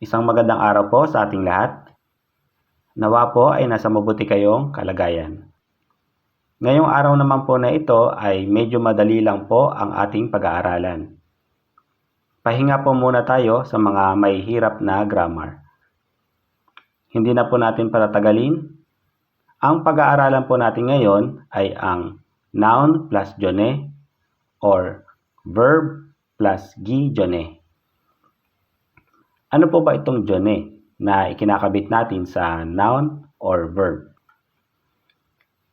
Isang magandang araw po sa ating lahat. Nawa po ay nasa mabuti kayong kalagayan. Ngayong araw naman po na ito ay medyo madali lang po ang ating pag-aaralan. Pahinga po muna tayo sa mga mahihirap na grammar. Hindi na po natin patatagalin. Ang pag-aaralan po natin ngayon ay ang noun plus jone or verb plus gi jone. Ano po ba itong jone na ikinakabit natin sa noun or verb?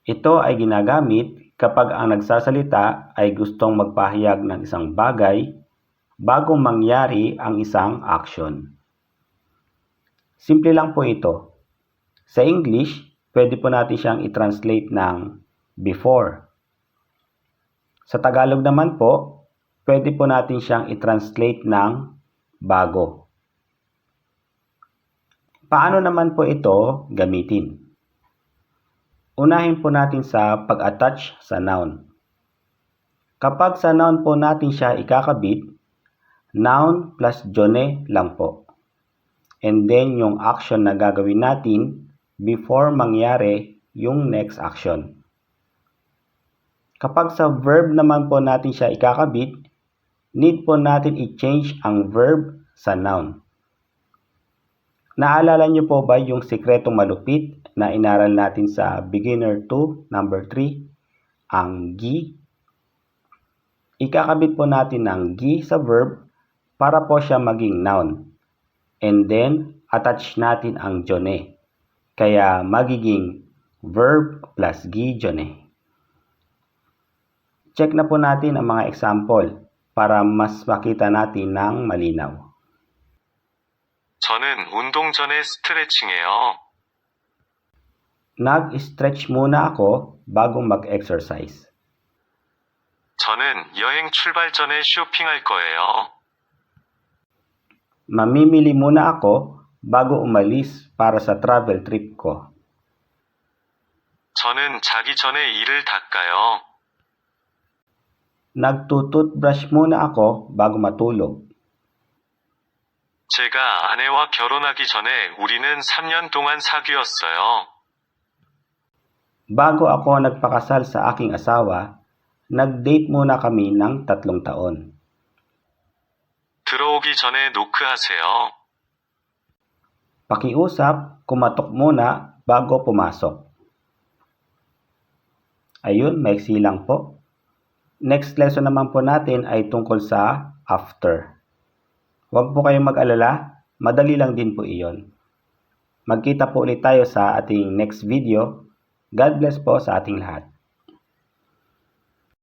Ito ay ginagamit kapag ang nagsasalita ay gustong magpahayag ng isang bagay bago mangyari ang isang action. Simple lang po ito. Sa English, pwede po natin siyang i-translate ng before. Sa Tagalog naman po, pwede po natin siyang i-translate ng bago. Paano naman po ito gamitin? Unahin po natin sa pag-attach sa noun. Kapag sa noun po natin siya ikakabit, noun plus jone lang po. And then yung action na gagawin natin before mangyari yung next action. Kapag sa verb naman po natin siya ikakabit, need po natin i-change ang verb sa noun. Naalala niyo po ba yung sikretong malupit na inaral natin sa Beginner 2, number 3, ang gi? Ikakabit po natin ang gi sa verb para po siya maging noun. And then, attach natin ang jone. Kaya magiging verb plus gi jone. Check na po natin ang mga example para mas makita natin ng malinaw. 저는 운동 전에 스트레칭해요. Nag-stretch muna ako bago mag-exercise. 저는 여행 출발 전에 쇼핑할 거예요. Mamimili muna ako bago umalis para sa travel trip ko. 저는 자기 전에 이를 닦아요. Nagtututbrush muna ako bago matulog. 제가 아내와 결혼하기 전에 우리는 3년 동안 사귀었어요. Bago ako nagpakasal sa aking asawa, nag-date muna kami ng 3 taon. 들어오기 전에 노크하세요. Pakiusap, kumatok muna bago pumasok. Ayun, maiksi lang po. Next lesson naman po natin ay tungkol sa after. Huwag po kayong mag-alala, madali lang din po iyon. Magkita po ulit tayo sa ating next video. God bless po sa ating lahat.